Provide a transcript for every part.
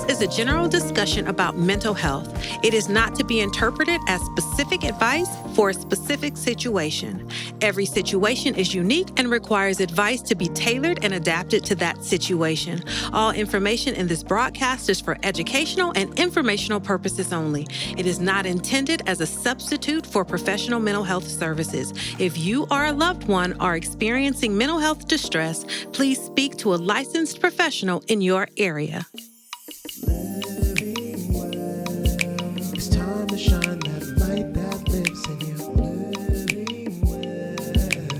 is a general discussion about mental health. It is not to be interpreted as specific advice for a specific situation. Every situation is unique and requires advice to be tailored and adapted to that situation. All information in this broadcast is for educational and informational purposes only. It is not intended as a substitute for professional mental health services. If you or a loved one are experiencing mental health distress, please speak to a licensed professional in your area. Living well. It's time to shine that light that lives in you. Living well.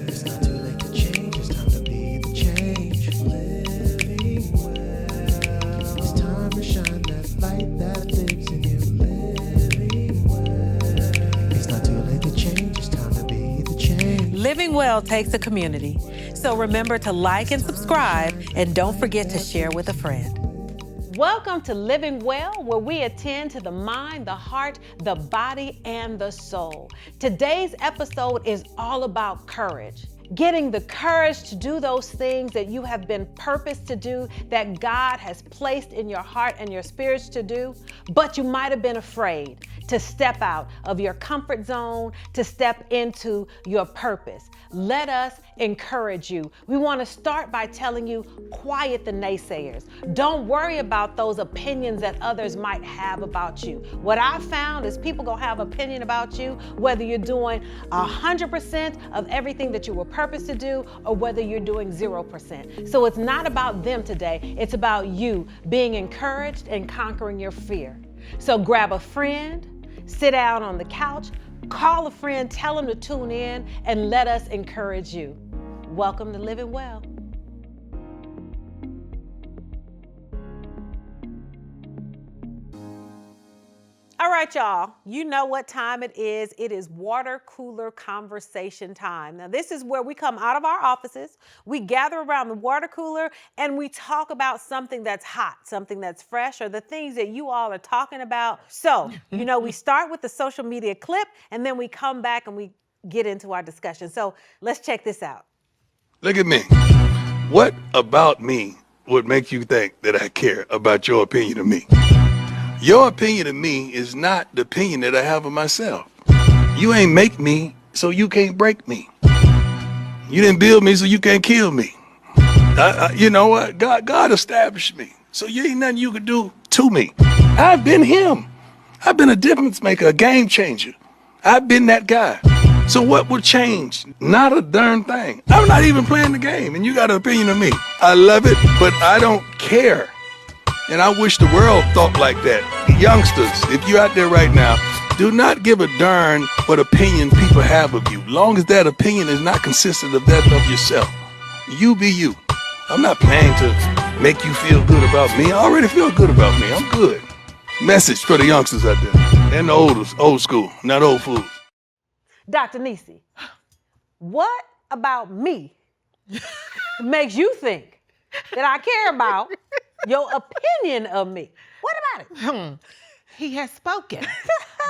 It's not too late to change. It's time to be the change. Living well. It's time to shine that light that lives in you. Living well. It's not too late to change. It's time to be the change. Living Well takes a community. So remember to like and subscribe, and don't forget to share with a friend. Welcome to Living Well, where we attend to the mind, the heart, the body, and the soul. Today's episode is all about courage. Getting the courage to do those things that you have been purposed to do, that God has placed in your heart and your spirits to do, but you might have been afraid to step out of your comfort zone, to step into your purpose. Let us encourage you. We want to start by telling you, quiet the naysayers. Don't worry about those opinions that others might have about you. What I found is people gonna have opinion about you, whether you're doing 100% of everything that you were purposed to do, or whether you're doing 0%. So it's not about them today. It's about you being encouraged and conquering your fear. So grab a friend, sit down on the couch, call a friend, tell them to tune in, and let us encourage you. Welcome to Living Well. All right, y'all, you know what time it is. It is water cooler conversation time. Now, this is where we come out of our offices, we gather around the water cooler, and we talk about something that's hot, something that's fresh, or the things that you all are talking about. So, we start with the social media clip, and then we come back and we get into our discussion. So let's check this out. Look at me. What about me would make you think that I care about your opinion of me? Your opinion of me is not the opinion that I have of myself. You ain't make me, so you can't break me. You didn't build me, so you can't kill me. You know what? God established me, so you ain't nothing you could do to me. I've been him. I've been a difference maker, a game changer. I've been that guy. So what would change? Not a darn thing. I'm not even playing the game, and you got an opinion of me. I love it, but I don't care. And I wish the world thought like that. Youngsters, if you're out there right now, do not give a darn what opinion people have of you, long as that opinion is not consistent of that of yourself. You be you. I'm not planning to make you feel good about me. I already feel good about me. I'm good. Message for the youngsters out there and the old school, not old fools. Dr. Nisi, what about me makes you think that I care about your opinion of me? What about it? He has spoken.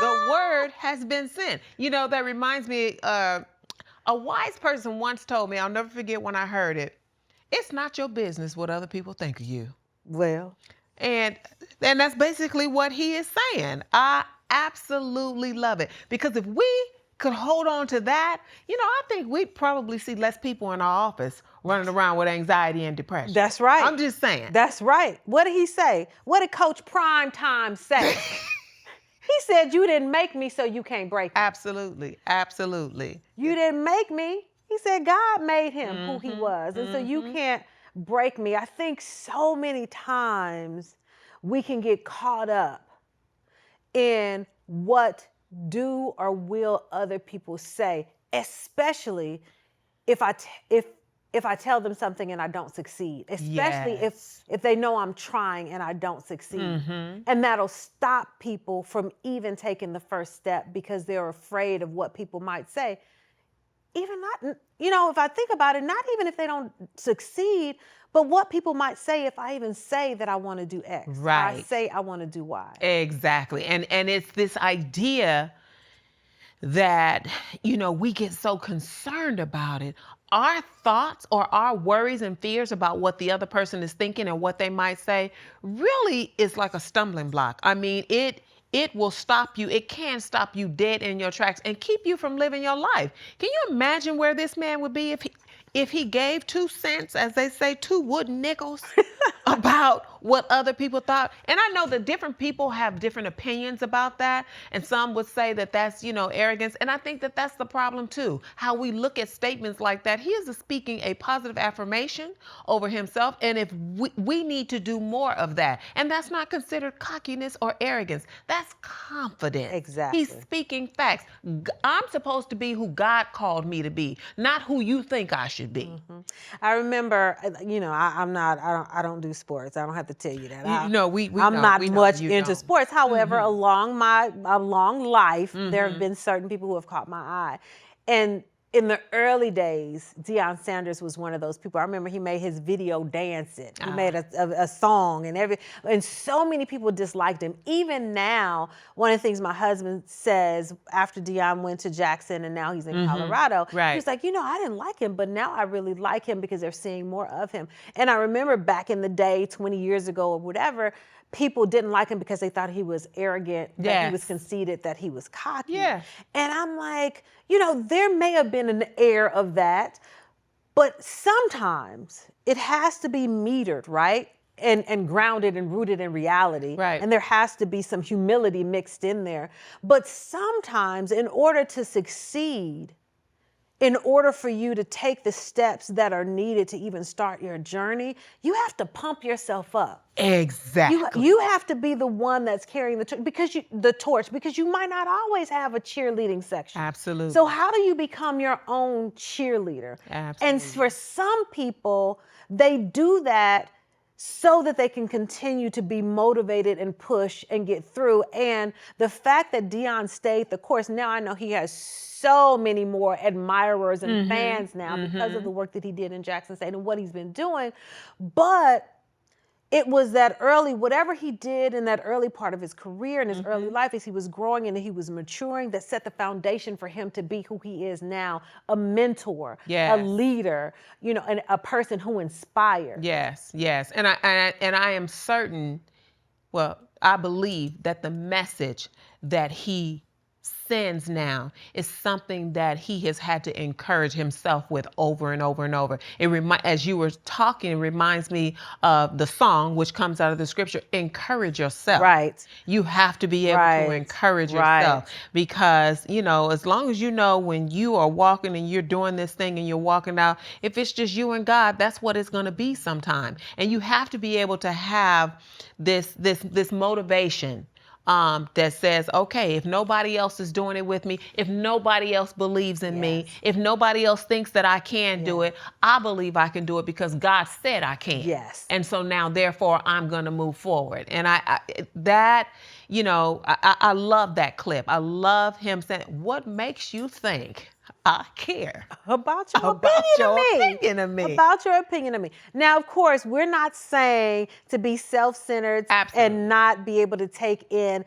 The word has been sent. That reminds me, a wise person once told me, I'll never forget when I heard it, it's not your business what other people think of you. Well. And that's basically what he is saying. I absolutely love it. Because if we could hold on to that, I think we'd probably see less people in our office running around with anxiety and depression. That's right. I'm just saying. That's right. What did he say? What did Coach Primetime say? He said, you didn't make me, so you can't break me. Absolutely. Absolutely. You didn't make me. He said God made him who he was. And so you can't break me. I think so many times we can get caught up in what do or will other people say, especially if I tell them something and I don't succeed, especially if they know I'm trying and I don't succeed. And that'll stop people from even taking the first step because they're afraid of what people might say. Even not, if I think about it, not even if they don't succeed, but what people might say if I even say that I want to do X. Right. Or I say I want to do Y. Exactly. And it's this idea that, we get so concerned about it. Our thoughts or our worries and fears about what the other person is thinking and what they might say really is like a stumbling block. I mean, it will stop you. It can stop you dead in your tracks and keep you from living your life. Can you imagine where this man would be if he gave 2 cents, as they say, 2 wooden nickels about what other people thought? And I know that different people have different opinions about that. And some would say that that's, arrogance. And I think that that's the problem too. How we look at statements like that. He is speaking a positive affirmation over himself. And if we need to do more of that. And that's not considered cockiness or arrogance. That's confidence. Exactly. He's speaking facts. I'm supposed to be who God called me to be, not who you think I should be. Mm-hmm. I remember, I don't do sports. I don't have to tell you that. I'm not much into sports. However, along my long life, there have been certain people who have caught my eye. And in the early days, Deion Sanders was one of those people. I remember he made his video dancing. He made a song and so many people disliked him. Even now, one of the things my husband says after Deion went to Jackson and now he's in Colorado, he's like, I didn't like him, but now I really like him because they're seeing more of him. And I remember back in the day, 20 years ago or whatever, people didn't like him because they thought he was arrogant, that he was conceited, that he was cocky. Yeah. And I'm like, there may have been an air of that, but sometimes it has to be metered, right? And grounded and rooted in reality. Right. And there has to be some humility mixed in there. But sometimes in order to succeed, in order for you to take the steps that are needed to even start your journey, you have to pump yourself up. Exactly. You have to be the one that's carrying the torch because you might not always have a cheerleading section. Absolutely. So how do you become your own cheerleader? Absolutely. And for some people, they do that so that they can continue to be motivated and push and get through. And the fact that Deion stayed the course, now I know he has so many more admirers and fans now because of the work that he did in Jackson State and what he's been doing. But it was that whatever he did in that early part of his career and his early life as he was growing and he was maturing, that set the foundation for him to be who he is now, a mentor, a leader, and a person who inspires. Yes. And I am certain, I believe that the message that he sins now is something that he has had to encourage himself with over and over and over. As you were talking, it reminds me of the song which comes out of the scripture, encourage yourself. Right. You have to be able to encourage yourself because, as long as when you are walking and you're doing this thing and you're walking out, if it's just you and God, that's what it's going to be sometime. And you have to be able to have this motivation that says, okay, if nobody else is doing it with me, if nobody else believes in me, if nobody else thinks that I can do it, I believe I can do it because God said I can. Yes. And so now, therefore, I'm going to move forward. And I love that clip. I love him saying, what makes you think I care about your opinion of me. About your opinion of me. Now, of course, we're not saying to be self-centered and not be able to take in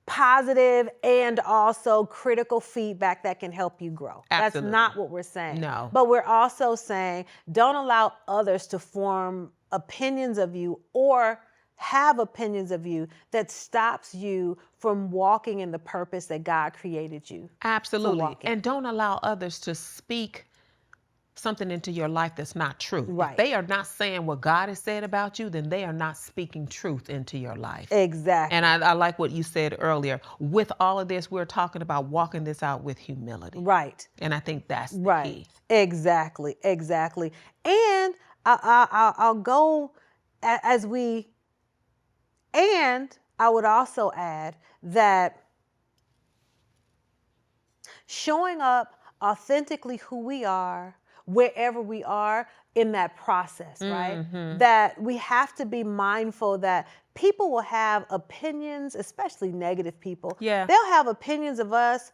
positive and also critical feedback that can help you grow. Absolutely. That's not what we're saying. No. But we're also saying don't allow others to form opinions of you or have opinions of you that stops you from walking in the purpose that God created you. Absolutely. And don't allow others to speak something into your life that's not true. Right. If they are not saying what God has said about you, then they are not speaking truth into your life. Exactly. And I like what you said earlier. With all of this, we're talking about walking this out with humility. Right. And I think that's the key. Exactly. And I'll go as we... And I would also add that showing up authentically who we are, wherever we are in that process, right? That we have to be mindful that people will have opinions, especially negative people. Yeah. They'll have opinions of us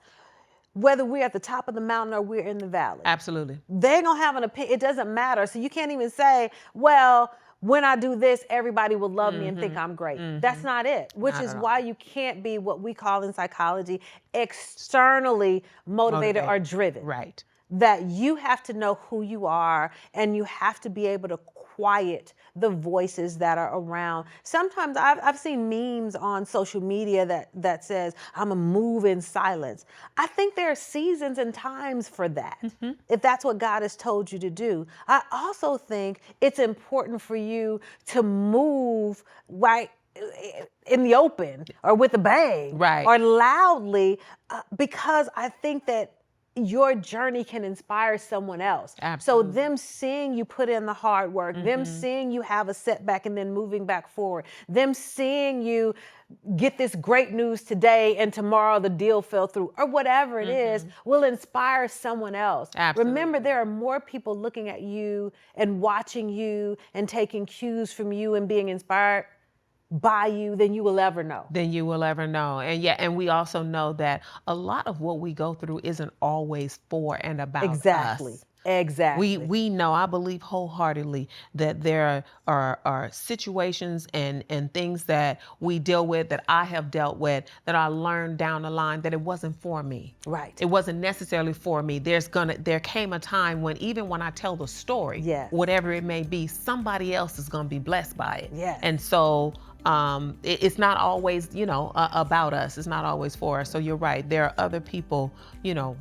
whether we're at the top of the mountain or we're in the valley. Absolutely. They're going to have an opinion. It doesn't matter. So you can't even say, well, when I do this, everybody will love me and think I'm great. That's not it, which Not is at all. why you can't be what we call in psychology externally motivated or driven. Right. That you have to know who you are, and you have to be able to quiet the voices that are around. Sometimes I've seen memes on social media that says, I'm a move in silence. I think there are seasons and times for that, if that's what God has told you to do. I also think it's important for you to move right in the open or with a bang Right. or loudly, because I think that your journey can inspire someone else. Absolutely. So them seeing you put in the hard work, them seeing you have a setback and then moving back forward, them seeing you get this great news today and tomorrow the deal fell through, or whatever it is, will inspire someone else. Absolutely. Remember, there are more people looking at you and watching you and taking cues from you and being inspired by you than you will ever know. Than you will ever know. And yeah, and we also know that a lot of what we go through isn't always for and about Exactly. us. Exactly. We know, I believe wholeheartedly, that there are situations and things that we deal with, that I have dealt with, that I learned down the line that it wasn't for me. Right. It wasn't necessarily for me. There came a time when, even when I tell the story, Yes. whatever it may be, somebody else is going to be blessed by it. Yes. And so it's not always, about us. It's not always for us. So you're right. There are other people,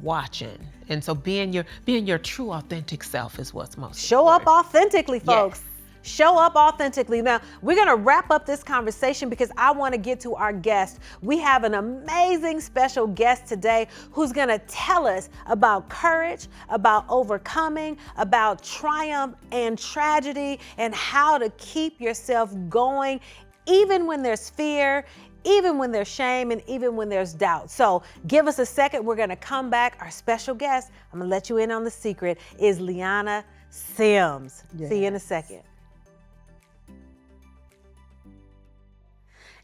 watching. And so being your true, authentic self is what's most Show up important. authentically, folks. Yes. Show up authentically. Now, we're going to wrap up this conversation because I want to get to our guest. We have an amazing special guest today who's going to tell us about courage, about overcoming, about triumph and tragedy, and how to keep yourself going even when there's fear, even when there's shame, and even when there's doubt. So give us a second. We're going to come back. Our special guest, I'm going to let you in on the secret, is Liana Sims. See you in a second.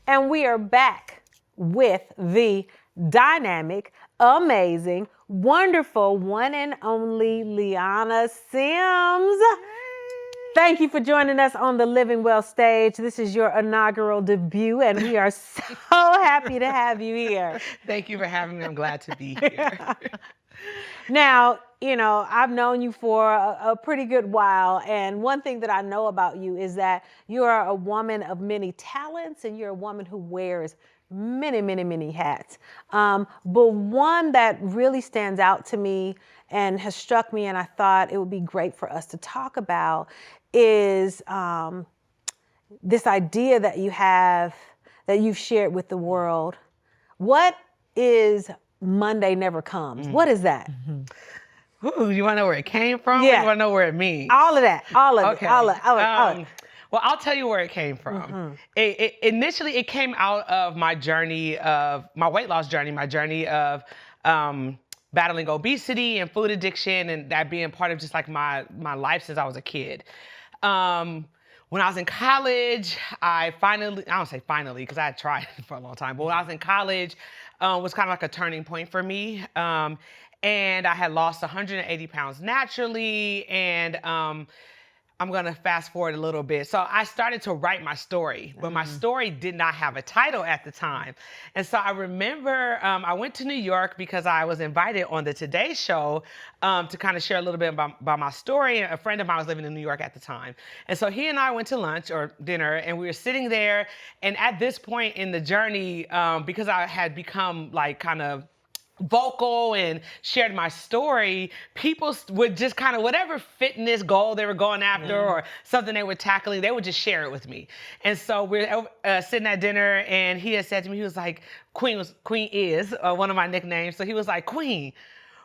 And we are back with the dynamic, amazing, wonderful, one and only Liana Sims. Thank you for joining us on the Living Well stage. This is your inaugural debut, and we are so happy to have you here. Thank you for having me. I'm glad to be here. Now, I've known you for a pretty good while, and one thing that I know about you is that you are a woman of many talents, and you're a woman who wears many, many, many hats. But one that really stands out to me and has struck me, and I thought it would be great for us to talk about, is this idea that you have, that you've shared with the world. What is Monday Never Comes? What is that? Ooh, you want to know where it came from? Yeah. Or you want to know where it means? All of that, all of Okay. it, all of it. Well, I'll tell you where it came from. Initially, it came out of my weight loss journey, my journey of battling obesity and food addiction, and that being part of just like my life since I was a kid. When I was in college, I don't say finally, because I had tried for a long time, but when I was in college, was kind of like a turning point for me. And I had lost 180 pounds naturally, and I'm gonna fast forward a little bit. So I started to write my story, but my story did not have a title at the time. And so I remember I went to New York because I was invited on the Today Show to kind of share a little bit about my story. A friend of mine was living in New York at the time. And so he and I went to lunch or dinner, and we were sitting there. And at this point in the journey, because I had become like kind of vocal and shared my story, people would just kind of, whatever fitness goal they were going after or something they were tackling, they would just share it with me. And so we're sitting at dinner, and he had said to me, he was like, Queen is one of my nicknames. So he was like, Queen,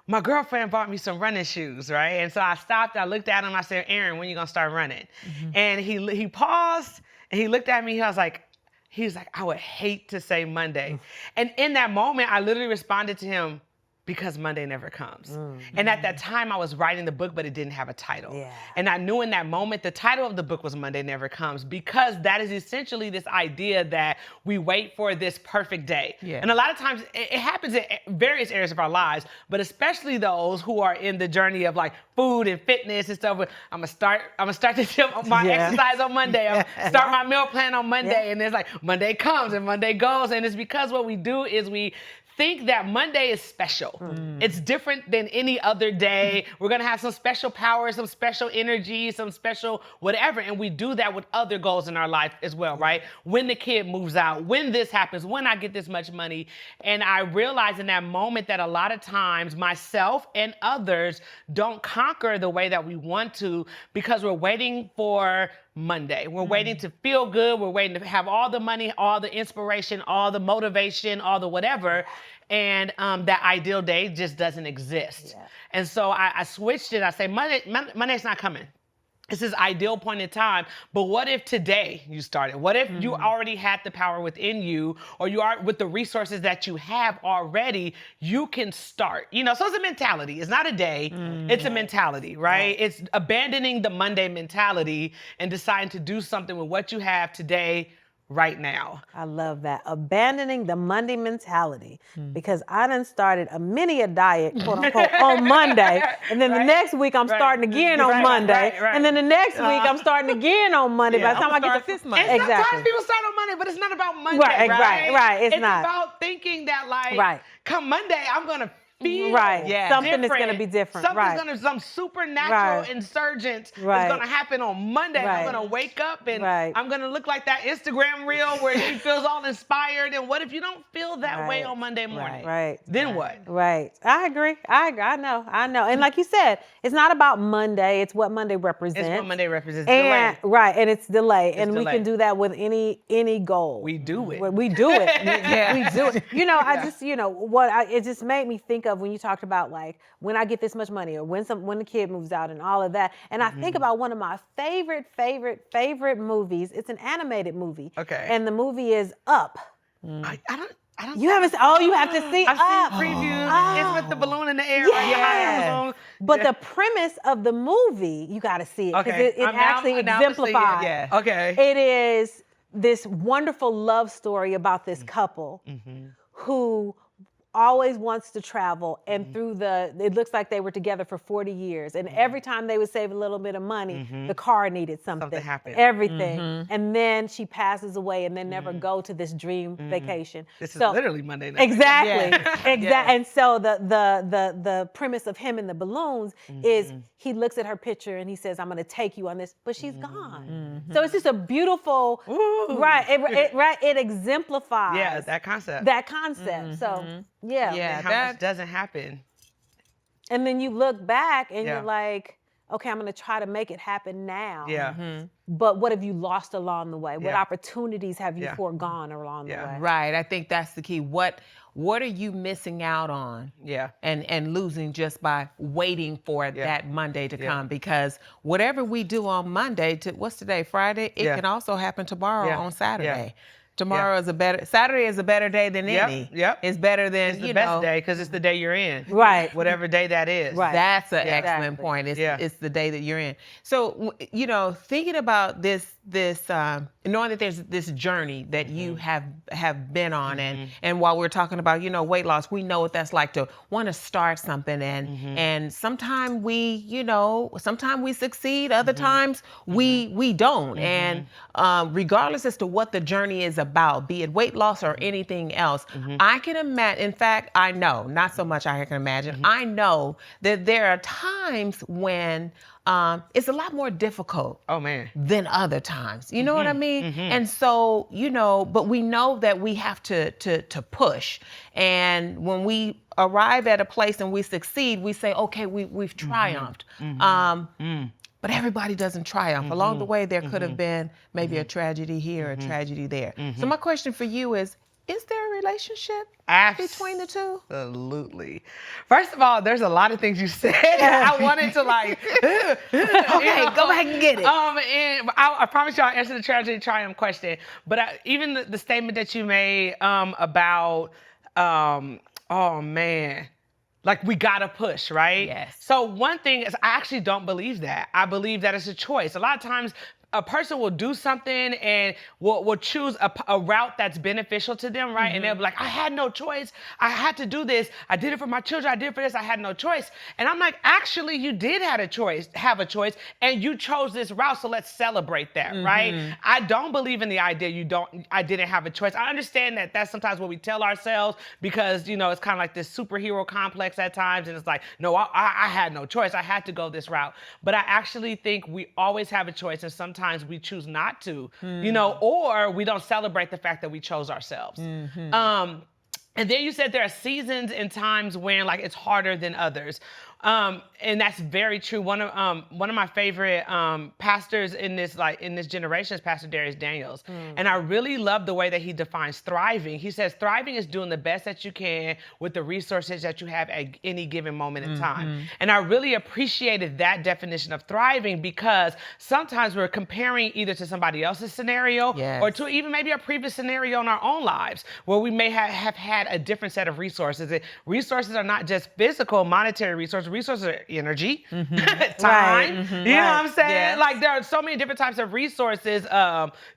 my girlfriend bought me some running shoes, right? And so I stopped, I looked at him, I said, Aaron, when you gonna start running? And he paused, and he looked at me, he was like, I would hate to say Monday. And in that moment, I literally responded to him, because Monday never comes. And at that time, I was writing the book, but it didn't have a title. Yeah. And I knew in that moment, the title of the book was Monday Never Comes, because that is essentially this idea that we wait for this perfect day. Yeah. And a lot of times it happens in various areas of our lives, but especially those who are in the journey of like food and fitness and stuff. I'm gonna start my exercise on Monday. I'm gonna start my meal plan on Monday. And it's like Monday comes and Monday goes. And it's because what we do is we think that Monday is special. It's different than any other day. We're gonna have some special power, some special energy, some special whatever. And we do that with other goals in our life as well, right? When the kid moves out, when this happens, when I get this much money. And I realized in that moment that a lot of times myself and others don't conquer the way that we want to because we're waiting for Monday. We're waiting to feel good. We're waiting to have all the money, all the inspiration, all the motivation, all the whatever. And that ideal day just doesn't exist. Yeah. And so I switched it. I say, Monday's not coming. It's this ideal point in time. But what if today you started? What if you already had the power within you, or you are with the resources that you have already, you can start. You know, so it's a mentality. It's not a day. It's a mentality, right? It's abandoning the Monday mentality and deciding to do something with what you have today, right now. I love that. Abandoning the Monday mentality, because I done started a diet, quote unquote, on Monday. And then the next week I'm starting again on Monday. And then the next week I'm starting again on Monday. By the time I get to this Monday. And sometimes people start on Monday, but it's not about Monday, Right. It's not. It's about thinking that like, come Monday, I'm gonna feel something is going to be different. Some supernatural insurgence is going to happen on Monday. I'm going to wake up and I'm going to look like that Instagram reel where he feels all inspired. And what if you don't feel that way on Monday morning? Then what? I agree. I know. And like you said, it's not about Monday. It's what Monday represents. It's what Monday represents. And, and it's delay. We can do that with any goal. We do it. We do it. We do it. You know, I just, it just made me think of when you talked about like when I get this much money or when the kid moves out and all of that. And I think about one of my favorite movies. It's an animated movie. Okay. And the movie is Up. I don't. You haven't. Oh, you have to see Up. I've seen previews. It's with the balloon in the air. Yeah. But the premise of the movie, you got to see it because it actually exemplifies. Yeah. Okay. It is this wonderful love story about this couple who always wants to travel, and it looks like they were together for 40 years, and every time they would save a little bit of money, the car needed something. Something happened. Everything. And then she passes away and then never go to this dream vacation. This is literally Monday night. Exactly. And so the premise of him and the balloons is he looks at her picture and he says, I'm going to take you on this, but she's gone. So it's just a beautiful, it exemplifies that concept. So and how much doesn't happen. And then you look back and you're like, okay, I'm going to try to make it happen now. But what have you lost along the way? What opportunities have you foregone along the way? Right. I think that's the key. What are you missing out on? And losing just by waiting for that Monday to come? Because whatever we do on Monday what's today? Friday? It can also happen tomorrow on Saturday. Tomorrow is Saturday is a better day than any. It's better than, it's the best day because it's the day you're in. Whatever day that is. That's an excellent point. It's the day that you're in. So, thinking about this, knowing that there's this journey that you have been on, and while we're talking about, weight loss, we know what that's like to want to start something, and sometimes we succeed, other times we don't, and regardless as to what the journey is about, be it weight loss or anything else, I can imagine, in fact, I know, not so much I can imagine, I know that there are times when it's a lot more difficult than other times. You know what I mean? And so, but we know that we have to push. And when we arrive at a place and we succeed, we say, okay, we've triumphed. But everybody doesn't triumph. Along the way, there could have been maybe a tragedy here, a tragedy there. So my question for you is there a relationship between the two? Absolutely. First of all, there's a lot of things you said. I wanted to okay, go back and get it. And I promise you I'll answer the tragedy triumph question. But even the statement that you made about, like we gotta push, right? Yes. So one thing is, I actually don't believe that. I believe that it's a choice. A lot of times, a person will do something and will choose a route that's beneficial to them, right? And they'll be like, I had no choice. I had to do this. I did it for my children. I did it for this. I had no choice. And I'm like, actually, you did have a choice, and you chose this route. So let's celebrate that, right? I don't believe in the idea I didn't have a choice. I understand that that's sometimes what we tell ourselves because, you know, it's kind of like this superhero complex at times. And it's like, no, I had no choice. I had to go this route. But I actually think we always have a choice, and sometimes we choose not to, you know, or we don't celebrate the fact that we chose ourselves. And then you said there are seasons and times when like it's harder than others. And that's very true. One of my favorite pastors in this generation is Pastor Darius Daniels. And I really love the way that he defines thriving. He says thriving is doing the best that you can with the resources that you have at any given moment in time. And I really appreciated that definition of thriving because sometimes we're comparing either to somebody else's scenario or to even maybe a previous scenario in our own lives where we may have had a different set of resources. And resources are not just physical, monetary resources. Resources are energy, time, you know what I'm saying? Yes. Like there are so many different types of resources.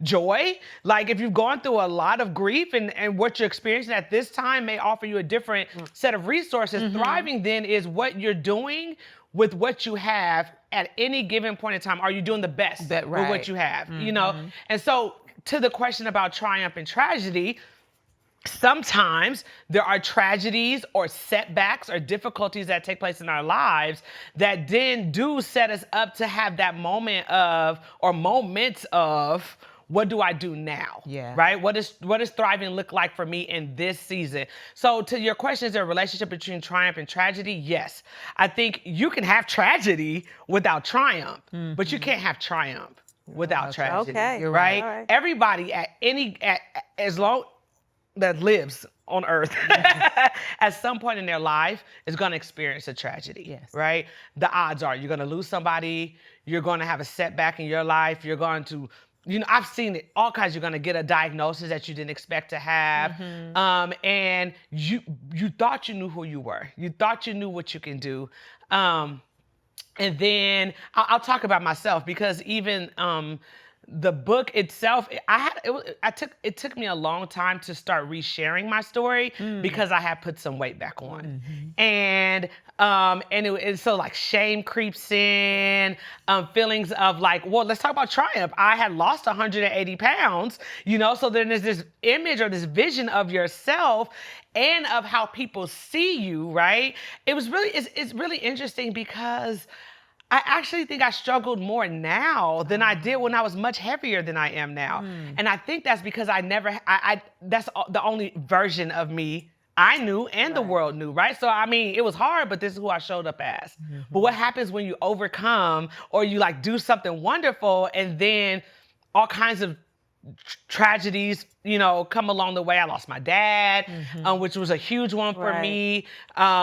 Joy, like if you've gone through a lot of grief and what you're experiencing at this time may offer you a different set of resources. Thriving then is what you're doing with what you have at any given point in time. Are you doing the best with what you have, you know? And so to the question about triumph and tragedy, sometimes there are tragedies or setbacks or difficulties that take place in our lives that then do set us up to have that moment of, or moments of, what do I do now? Right? What does thriving look like for me in this season? So to your question, is there a relationship between triumph and tragedy? Yes. I think you can have tragedy without triumph, but you can't have triumph without tragedy. Okay. You're right? All right. Everybody as long that lives on earth at some point in their life is going to experience a tragedy, right? The odds are you're going to lose somebody, you're going to have a setback in your life, you're going to, you know, I've seen it all kinds. You're going to get a diagnosis that you didn't expect to have. And you thought you knew who you were. You thought you knew what you can do. And then I'll talk about myself because even the book itself, it took me a long time to start resharing my story because I had put some weight back on. And so like shame creeps in, feelings of like, well, let's talk about triumph. I had lost 180 pounds, you know, so then there's this image or this vision of yourself and of how people see you, right? It's really interesting because I actually think I struggled more now than I did when I was much heavier than I am now. And I think that's because that's the only version of me I knew and the world knew, right? So, I mean, it was hard, but this is who I showed up as. But what happens when you overcome or you like do something wonderful and then all kinds of tragedies, you know, come along the way. I lost my dad, which was a huge one for me.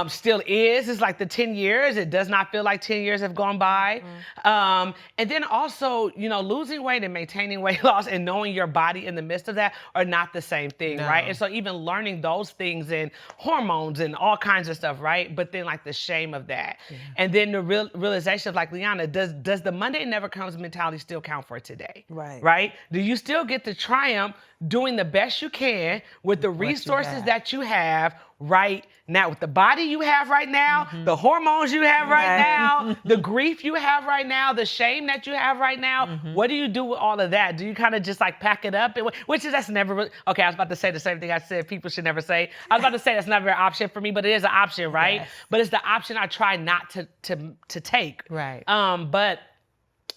Still is. It's like the 10 years. It does not feel like 10 years have gone by. And then also, you know, losing weight and maintaining weight loss and knowing your body in the midst of that are not the same thing, right? And so even learning those things and hormones and all kinds of stuff, right? But then like the shame of that. And then the realization of like, Liana, does the Monday never comes mentality still count for today? Right? Do you still get to triumph doing the best you can with the resources that you have right now, with the body you have right now, the hormones you have right now, the grief you have right now, the shame that you have right now? What do you do with all of that? Do you kind of just like pack it up? That's never really, okay, I was about to say the same thing I said people should never say. I was about to say that's never an option for me, but it is an option, right? But it's the option I try not to take. But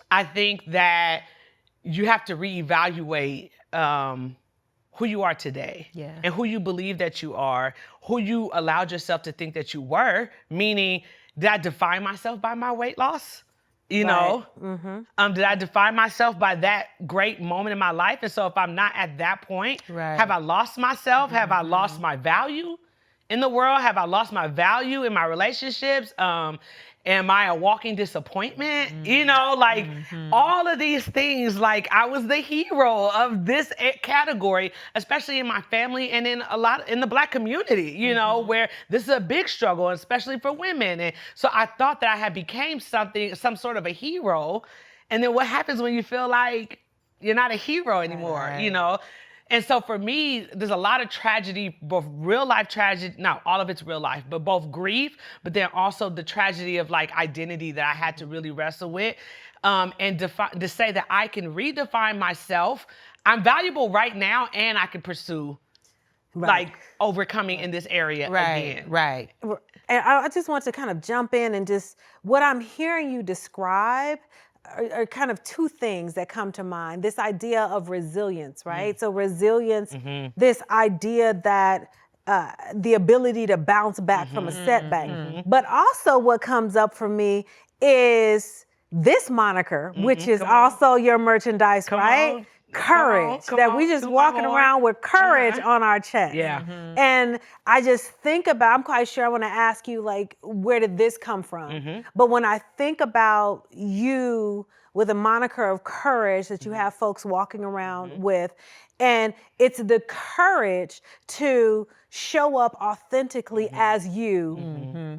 I think that you have to reevaluate who you are today and who you believe that you are, who you allowed yourself to think that you were, meaning, did I define myself by my weight loss? You know, did I define myself by that great moment in my life? And so if I'm not at that point, have I lost myself? Have I lost my value in the world? Have I lost my value in my relationships? Am I a walking disappointment? You know, like all of these things, like I was the hero of this category, especially in my family and in in the Black community, you know, where this is a big struggle, especially for women. And so I thought that I had became some sort of a hero. And then what happens when you feel like you're not a hero anymore, you know? And so for me, there's a lot of tragedy, both real life tragedy, not all of it's real life, but both grief, but then also the tragedy of like identity that I had to really wrestle with. And to say that I can redefine myself. I'm valuable right now, and I can pursue like overcoming in this area again. Right. And I just want to kind of jump in and just, what I'm hearing you describe are kind of two things that come to mind. This idea of resilience, right? So resilience, this idea that the ability to bounce back from a setback. But also what comes up for me is this moniker, which is also your merchandise, right? Courage, that we just walking around with courage on our chest. Yeah. And I just think about, I'm quite sure I want to ask you, like, where did this come from? But when I think about you with a moniker of courage that you have folks walking around with, and it's the courage to show up authentically as you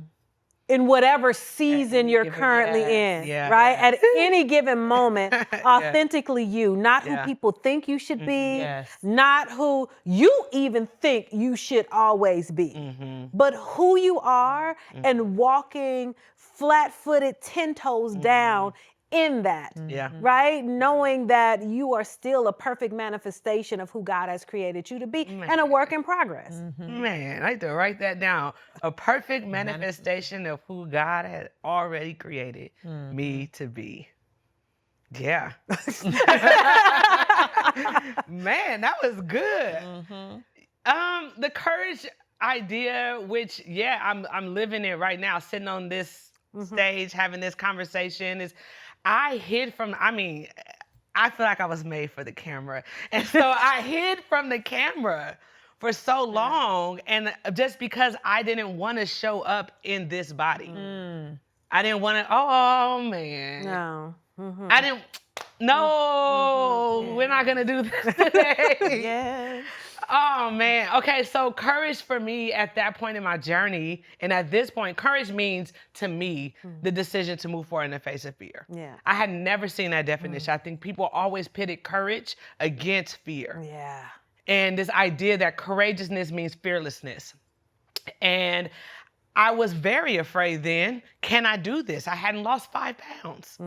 in whatever season you're currently in, right? At any given moment, authentically you, not who people think you should be, not who you even think you should always be, but who you are and walking flat-footed, 10 toes down in that, right? Knowing that you are still a perfect manifestation of who God has created you to be and a work in progress. Man, I have to write that down. A perfect manifestation of who God had already created me to be. Yeah. Man, that was good. The courage idea, which, I'm living it right now, sitting on this stage, having this conversation, is I hid from, I feel like I was made for the camera. And so I hid from the camera for so long, and just because I didn't want to show up in this body. I didn't want to, oh man. No. I didn't, no, we're not going to do this today. Oh man. Okay, so courage for me at that point in my journey, and at this point, courage means to me the decision to move forward in the face of fear. Yeah. I had never seen that definition. I think people always pitted courage against fear. Yeah. And this idea that courageousness means fearlessness. And I was very afraid then, can I do this? I hadn't lost 5 pounds,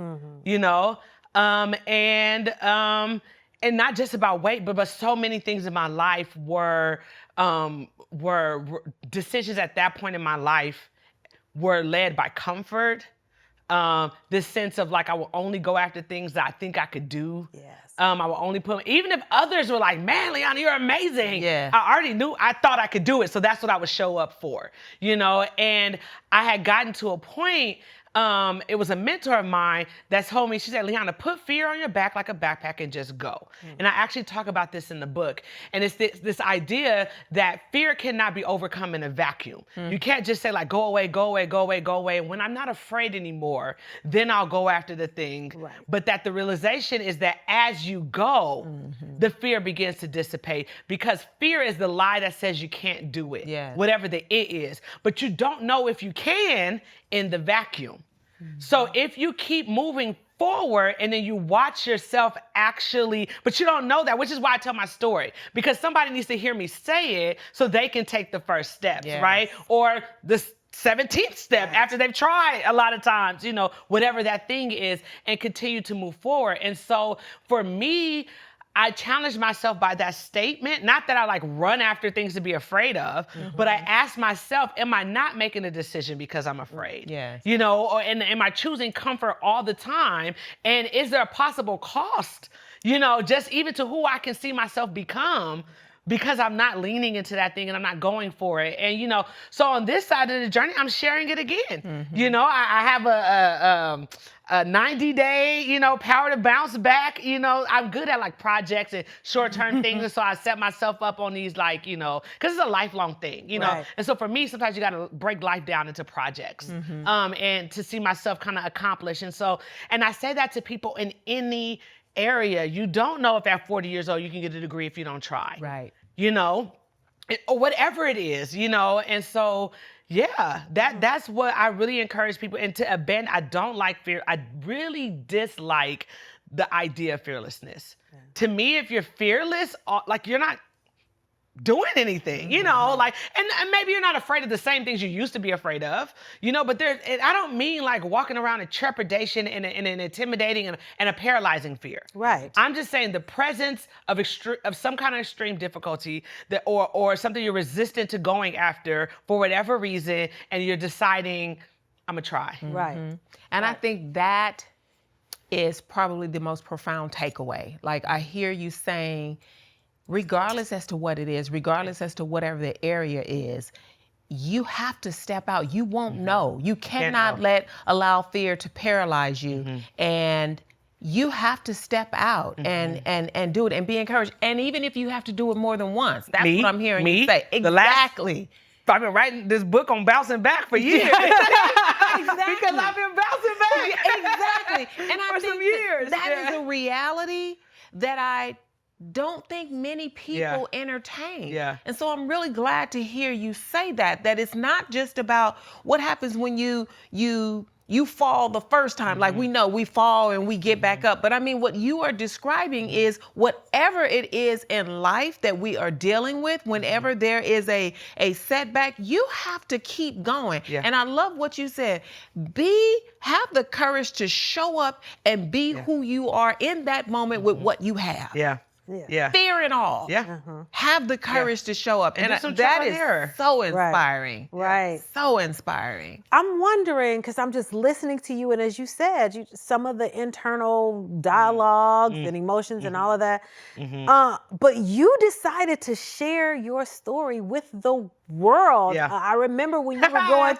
you know? And not just about weight, but so many things in my life were decisions at that point in my life were led by comfort. This sense of like, I will only go after things that I think I could do. Yes. I will only put, even if others were like, man, Liana, you're amazing. Yeah. I already knew, I thought I could do it. So that's what I would show up for, you know? And I had gotten to a point, it was a mentor of mine that told me, she said, Liana, put fear on your back like a backpack and just go. And I actually talk about this in the book. And it's this idea that fear cannot be overcome in a vacuum. You can't just say like, go away, go away, go away, go away. When I'm not afraid anymore, then I'll go after the thing. Right. But that the realization is that as you go, the fear begins to dissipate, because fear is the lie that says you can't do it, whatever the it is. But you don't know if you can in the vacuum. So if you keep moving forward and then you watch yourself actually, but you don't know that, which is why I tell my story, because somebody needs to hear me say it so they can take the first steps, right? Or the 17th step after they've tried a lot of times, you know, whatever that thing is, and continue to move forward. And so for me, I challenged myself by that statement, not that I like run after things to be afraid of, but I asked myself, am I not making a decision because I'm afraid? You know, and am I choosing comfort all the time? And is there a possible cost, You know, just even to who I can see myself become, because I'm not leaning into that thing and I'm not going for it. And, you know, so on this side of the journey, I'm sharing it again. You know, I have a 90-day, you know, power to bounce back. You know, I'm good at like projects and short-term things. And so I set myself up on these, like, you know, because it's a lifelong thing, you know. Right. And so for me, sometimes you got to break life down into projects and to see myself kind of accomplish. And so, and I say that to people in any area. You don't know if at 40 years old you can get a degree if you don't try. Right. You know, or whatever it is, you know. And so, yeah, that's what I really encourage people. And to abandon, I don't like fear. I really dislike the idea of fearlessness. To me, if you're fearless, like you're not doing anything, you know, like, and maybe you're not afraid of the same things you used to be afraid of, you know, but I don't mean like walking around in trepidation and an intimidating and a paralyzing fear. Right. I'm just saying the presence of some kind of extreme difficulty that, or something you're resistant to going after for whatever reason, and you're deciding, I'm gonna try. Right. And I think that is probably the most profound takeaway. Like, I hear you saying, regardless as to what it is, regardless as to whatever the area is, you have to step out. You won't know. You cannot allow fear to paralyze you. And you have to step out and do it and be encouraged. And even if you have to do it more than once, that's what I'm hearing you say. Exactly. I've been writing this book on bouncing back for years. Exactly. Because I've been bouncing back. Exactly. And I for think some years. that is a reality that I don't think many people entertain. Yeah. And so I'm really glad to hear you say that it's not just about what happens when you fall the first time. Like, we know we fall and we get back up. But I mean, what you are describing is whatever it is in life that we are dealing with, whenever there is a setback, you have to keep going. Yeah. And I love what you said. Have the courage to show up and be who you are in that moment with what you have. Yeah. Fear and all. Yeah. Have the courage to show up. And do some that trial and is error. so inspiring. Right. So inspiring. I'm wondering, because I'm just listening to you, and as you said, some of the internal dialogues and emotions and all of that, but you decided to share your story with the world. Yeah. I remember when you were going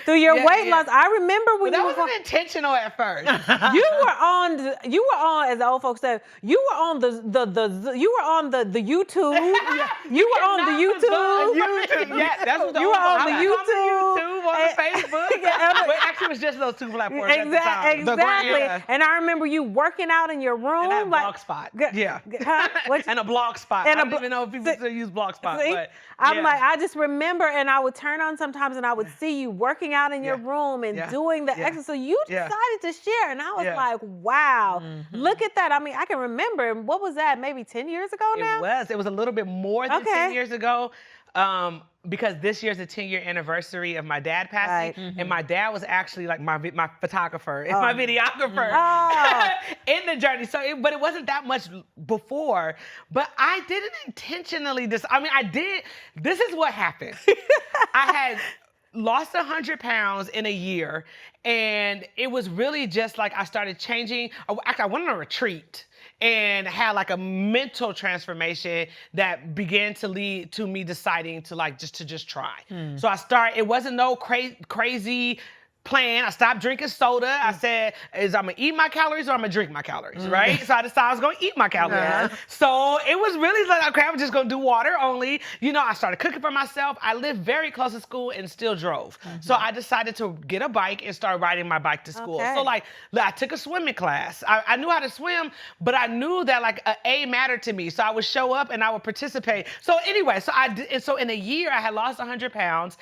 through your weight loss. I remember when But you that wasn't intentional at first. you were on, as the old folks say, you were on the YouTube. You were on the YouTube. Yeah, that's what you were on the YouTube. On Facebook. But actually, it was just those two platforms at the time. Exactly. And I remember you working out in your room. And that like, blog spot. And a blog spot. I don't even know if people still use blog spot. But I'm like, I just remember, and I would turn on sometimes and I would see you working out in your room and doing the exercise. So you decided to share, and I was like, wow, look at that. I mean, I can remember, what was that, maybe 10 years ago now? It was a little bit more than 10 years ago. Because this year's the 10-year anniversary of my dad passing, and my dad was actually like my photographer and my videographer in the journey. So, but it wasn't that much before. But I didn't intentionally. This is what happened. I had lost 100 pounds in a year, and it was really just like I started changing. Actually, I went on a retreat and had like a mental transformation that began to lead to me deciding to just try. So it wasn't no crazy plan. I stopped drinking soda. I said, I'm gonna eat my calories or I'm gonna drink my calories, right? So I decided I was gonna eat my calories. So it was really like, okay, I'm just gonna do water only. You know, I started cooking for myself. I lived very close to school and still drove. So I decided to get a bike and start riding my bike to school. So like, I took a swimming class. I knew how to swim, but I knew that like an A mattered to me. So I would show up and I would participate. So anyway, so in a year I had lost 100 pounds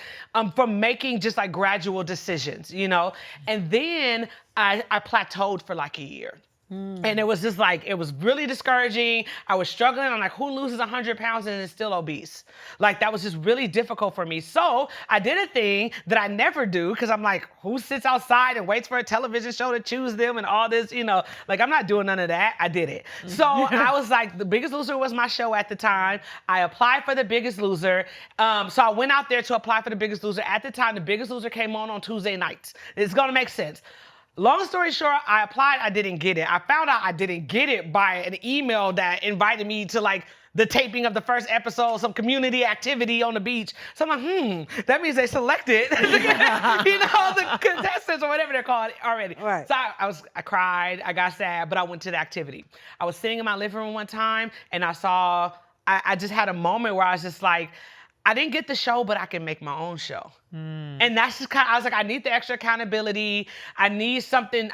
from making just like gradual decisions. You know, and then I plateaued for like a year. And it was just like, it was really discouraging. I was struggling. I'm like, who loses 100 pounds and is still obese? Like, that was just really difficult for me. So I did a thing that I never do, because I'm like, who sits outside and waits for a television show to choose them and all this, you know? Like, I'm not doing none of that. I did it. So I was like, The Biggest Loser was my show at the time. I applied for The Biggest Loser. So I went out there to apply for The Biggest Loser. At the time, The Biggest Loser came on Tuesday nights. It's gonna make sense. Long story short, I applied, I didn't get it. I found out I didn't get it by an email that invited me to like the taping of the first episode, some community activity on the beach. So I'm like, that means they selected, the contestants or whatever they're called already. Right. So I cried, I got sad, but I went to the activity. I was sitting in my living room one time and I just had a moment where I was just like, I didn't get the show, but I can make my own show. And that's just I was like, I need the extra accountability. I need something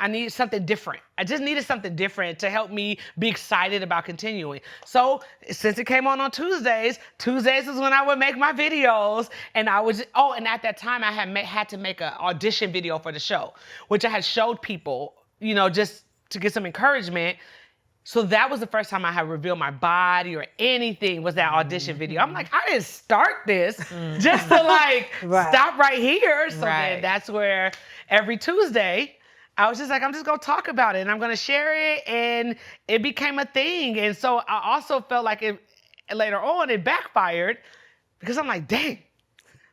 different. I just needed something different to help me be excited about continuing. So since it came on Tuesdays is when I would make my videos. And and at that time I had to make an audition video for the show, which I had showed people, just to get some encouragement. So that was the first time I had revealed my body or anything, was that audition video. I'm like, I didn't start this just to like stop right here. So then that's where every Tuesday, I was just like, I'm just gonna talk about it and I'm gonna share it, and it became a thing. And so I also felt like later on it backfired, because I'm like, dang.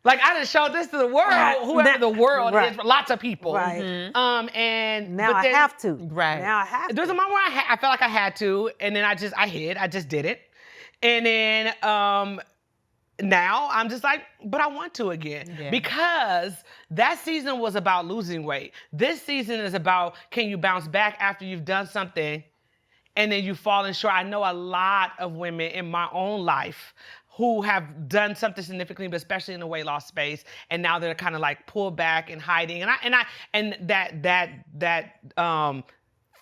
Like, I done showed this to the world, whoever the world is, lots of people. Right. And now I have to. Right. Now I have to. There was a moment where I felt like I had to, and then I just did it. And then now I'm just like, but I want to again. Yeah. Because that season was about losing weight. This season is about, can you bounce back after you've done something and then you've fallen short? I know a lot of women in my own life who have done something significantly, but especially in the weight loss space, and now they're kind of like pulled back and hiding, and that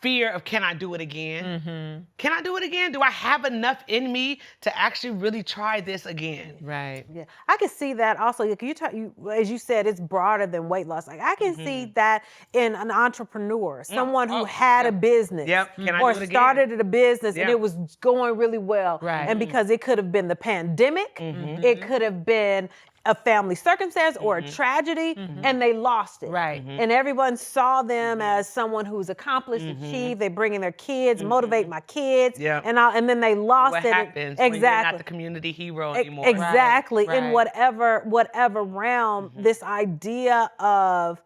fear of, can I do it again? Can I do it again? Do I have enough in me to actually really try this again? Right. Yeah, I can see that also. As you said, it's broader than weight loss. Like, I can see that in an entrepreneur, someone who had a business, or started a business and it was going really well. Right. And because it could have been the pandemic, it could have been a family circumstance or a tragedy, and they lost it. Right. And everyone saw them as someone who's accomplished, achieved. They bring in their kids, motivate my kids, and then they lost what it. Happens when you're not the community hero anymore? Exactly. Right. In whatever realm, this idea of,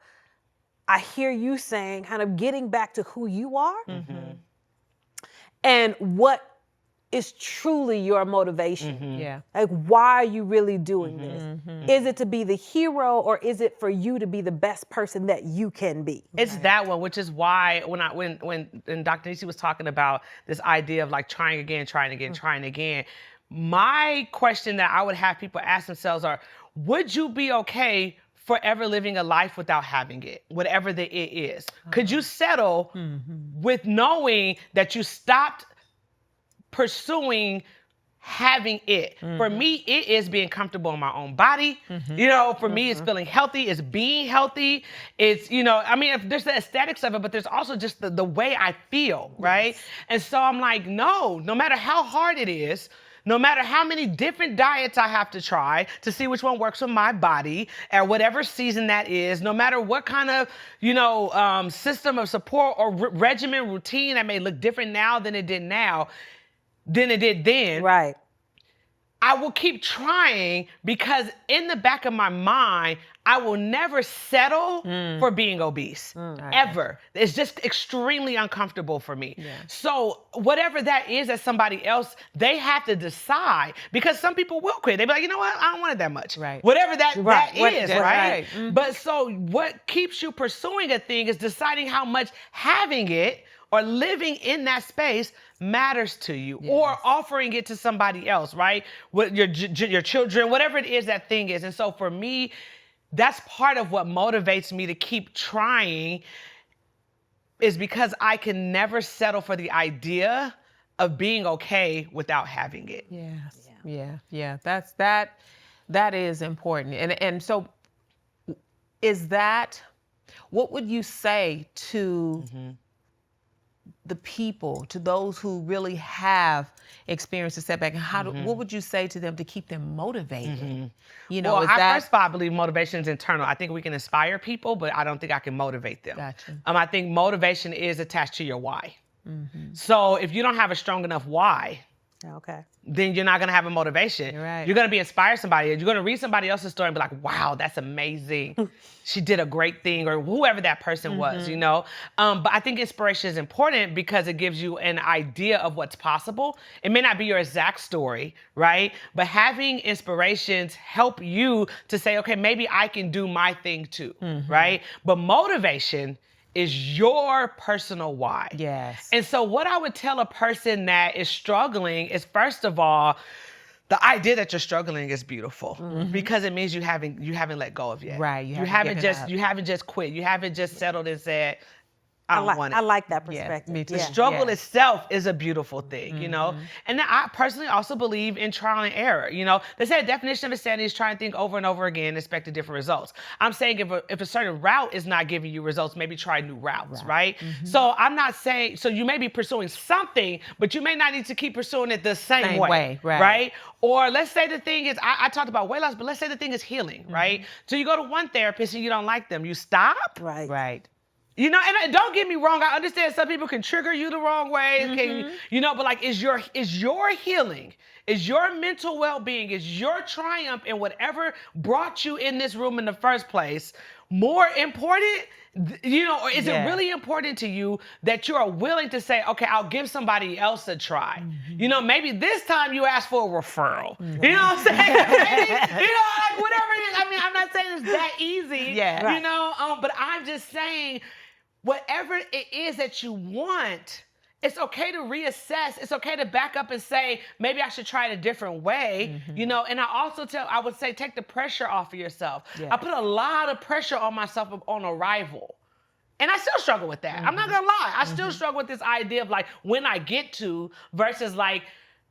I hear you saying, kind of getting back to who you are, and what is truly your motivation. Yeah. Like, why are you really doing this? Is it to be the hero, or is it for you to be the best person that you can be? It's that one, which is why when Dr. Nisi was talking about this idea of like trying again, my question that I would have people ask themselves are, would you be okay forever living a life without having it, whatever the it is? Could you settle with knowing that you stopped pursuing having it? For me, it is being comfortable in my own body. For me, it's feeling healthy, it's being healthy. It's, there's the aesthetics of it, but there's also just the way I feel, right? And so I'm like, no matter how hard it is, no matter how many different diets I have to try to see which one works with my body at whatever season that is, no matter what kind of, system of support or regimen, routine that may look different now than it did then. Right. I will keep trying, because in the back of my mind, I will never settle for being obese, ever. It's just extremely uncomfortable for me. Yeah. So whatever that is that somebody else, they have to decide, because some people will quit. They be like, you know what? I don't want it that much. Right. Whatever that is, right? Right. But so what keeps you pursuing a thing is deciding how much having it or living in that space matters to you, or offering it to somebody else, right? With your children, whatever it is that thing is. And so for me, that's part of what motivates me to keep trying, is because I can never settle for the idea of being okay without having it. Yes. Yeah. That is important. And so is that, what would you say to the people, to those who really have experienced a setback, and what would you say to them to keep them motivated? First of all, I believe motivation is internal. I think we can inspire people, but I don't think I can motivate them. Gotcha. I think motivation is attached to your why. So if you don't have a strong enough why, Okay. then you're not going to have a motivation. You're right. You're going to be inspired somebody. You're going to read somebody else's story and be like, wow, that's amazing. She did a great thing, or whoever that person was, you know? But I think inspiration is important because it gives you an idea of what's possible. It may not be your exact story, right? But having inspirations help you to say, okay, maybe I can do my thing too, right? But motivation is your personal why. Yes. And so what I would tell a person that is struggling is, first of all, the idea that you're struggling is beautiful because it means you haven't let go of yet. Right, you You haven't haven't given just up. you haven't just quit. You haven't just settled and said, I don't want it. I like that Yeah, perspective. me too. The Yeah. struggle itself is a beautiful thing, you know? And then I personally also believe in trial and error, you know? They say the definition of insanity is trying to think over and over again and expect different results. I'm saying if a certain route is not giving you results, maybe try new routes, right? So I'm not saying, so you may be pursuing something, but you may not need to keep pursuing it the same way, right. Or let's say the thing is, I talked about weight loss, but let's say the thing is healing, right? So you go to one therapist and you don't like them, you stop. Right. Right. You know, and don't get me wrong, I understand some people can trigger you the wrong way, you know, but like, is your healing, is your mental well-being, is your triumph in whatever brought you in this room in the first place more important, you know, or is it really important to you that you are willing to say, okay, I'll give somebody else a try? You know, maybe this time you ask for a referral. You know what I'm saying? Maybe, you know, like whatever it is. I mean, I'm not saying it's that easy, you know, but I'm just saying, whatever it is that you want, it's okay to reassess. It's okay to back up and say, maybe I should try it a different way, you know? And I would say, take the pressure off of yourself. I put a lot of pressure on myself on arrival. And I still struggle with that. I'm not gonna lie. I still struggle with this idea of like, when I get to versus like,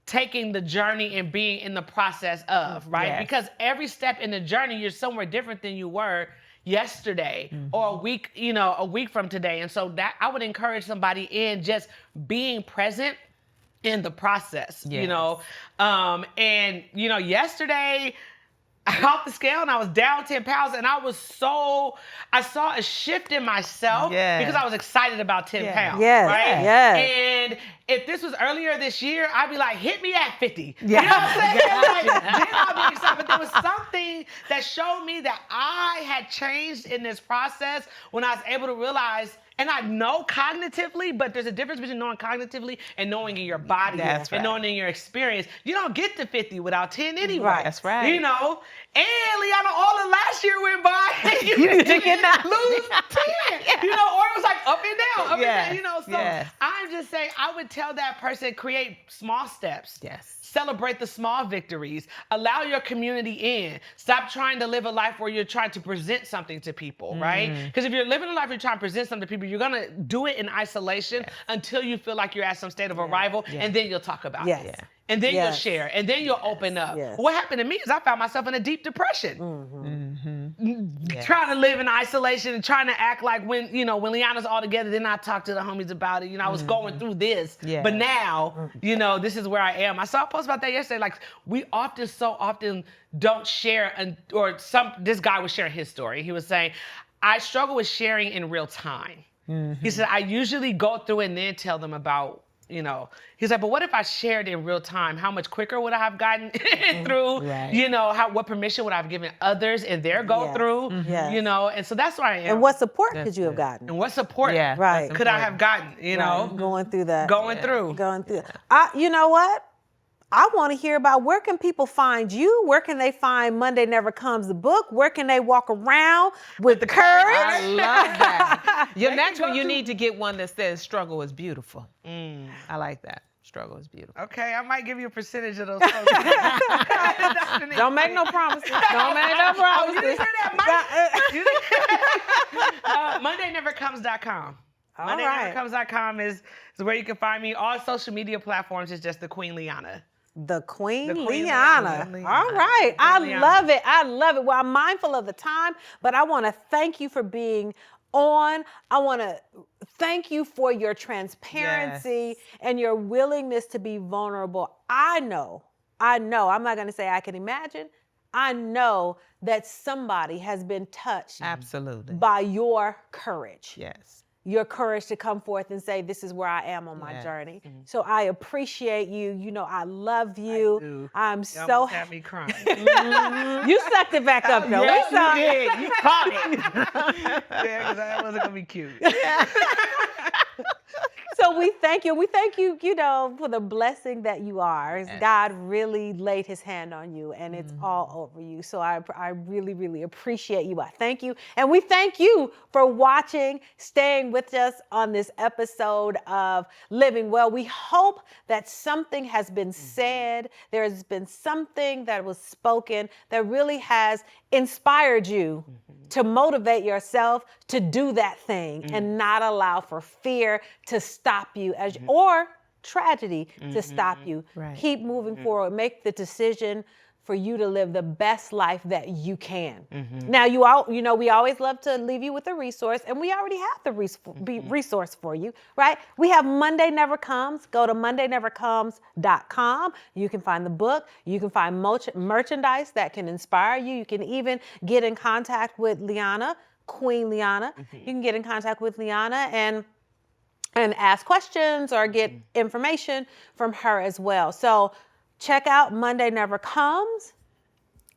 taking the journey and being in the process of, right? Because every step in the journey, you're somewhere different than you were yesterday or a week from today. And so that I would encourage somebody in just being present in the process, you know? And you know, yesterday I got off the scale and I was down 10 pounds and I saw a shift in myself because I was excited about 10 pounds, right? And if this was earlier this year, I'd be like, hit me at 50. You know what I'm saying? Like, then I'll be excited. But there was something that showed me that I had changed in this process when I was able to realize, and I know cognitively, but there's a difference between knowing cognitively and knowing in your body and knowing in your experience. You don't get to 50 without 10 anyway. Right. That's right. You know? And Liana, all of last year went by and you didn't lose 10. You know, or it was like up and down, you know? So I'm just saying, I would tell that person, create small steps. Celebrate the small victories. Allow your community in. Stop trying to live a life where you're trying to present something to people, right? Because if you're living a life where you're trying to present something to people, you're gonna do it in isolation until you feel like you're at some state of arrival, and then you'll talk about it. And then you'll share, and then you'll open up. What happened to me is I found myself in a deep depression. Trying to live in isolation and trying to act like when Liana's all together, then I talk to the homies about it. You know, I was going through this, but now, you know, this is where I am. I saw a post about that yesterday. Like, we so often don't share, this guy was sharing his story. He was saying, I struggle with sharing in real time. He said, I usually go through and then tell them about, you know, he's like, but what if I shared in real time? How much quicker would I have gotten through? You know, what permission would I have given others in their go through? You know, and so that's where I am. And what support could you have gotten? And what support could I have gotten, you know? Going through that. Going through. You know what? I want to hear about, where can people find you? Where can they find Monday Never Comes, the book? Where can they walk around with the courage? I love that. Your next one, you need to get one that says struggle is beautiful. I like that. Struggle is beautiful. Okay, I might give you a percentage of those folks. Don't make no promises. Don't make no promises. You didn't hear that, Mike? MondayNeverComes.com. MondayNeverComes.com is where you can find me. All social media platforms is just the Queen Liana. The Queen Liana. All right. I love it. I love it. Well, I'm mindful of the time, but I want to thank you for being on. I want to thank you for your transparency and your willingness to be vulnerable. I know, I'm not going to say I can imagine. I know that somebody has been touched absolutely by your courage. Yes. your courage to come forth and say, this is where I am on my journey. So I appreciate you. You know, I love you. I do. I'm You so almost had me crying. You sucked it back up, though. Yes, We saw you it. did. You caught it. Yeah, because that wasn't gonna be cute. So we thank you. We thank you, you know, for the blessing that you are. Yes. God really laid his hand on you, and it's all over you. So I really, really appreciate you. I thank you. And we thank you for watching, staying with us on this episode of Living Well. We hope that something has been said. There has been something that was spoken that really has inspired you to motivate yourself to do that thing and not allow for fear to stop you or tragedy to stop you. Right. Keep moving forward. Make the decision for you to live the best life that you can. Now, you know, we always love to leave you with a resource, and we already have the resource for you, right? We have Monday Never Comes. Go to mondaynevercomes.com. You can find the book. You can find merchandise that can inspire you. You can even get in contact with Liana, Queen Liana. You can get in contact with Liana and ask questions or get information from her as well. So check out Monday Never Comes.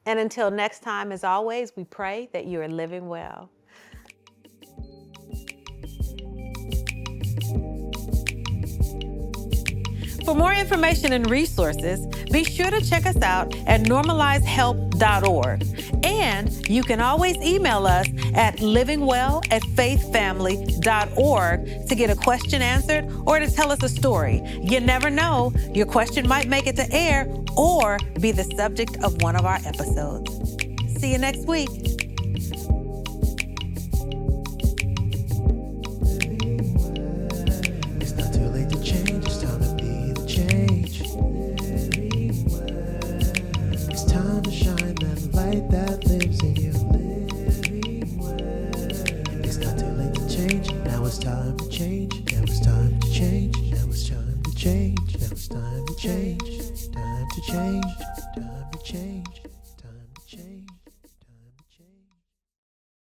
And until next time, as always, we pray that you are living well. For more information and resources, be sure to check us out at normalizehelp.org. And you can always email us at livingwell@faithfamily.org to get a question answered or to tell us a story. You never know, your question might make it to air or be the subject of one of our episodes. See you next week. It's not too late to change, it's time to be the change. It's time to shine that light that lives in you. It's not too late to change, now it's time to change. Now it's time to change, now it's time to change. Now it's time to change, time to change, time to change, time to change.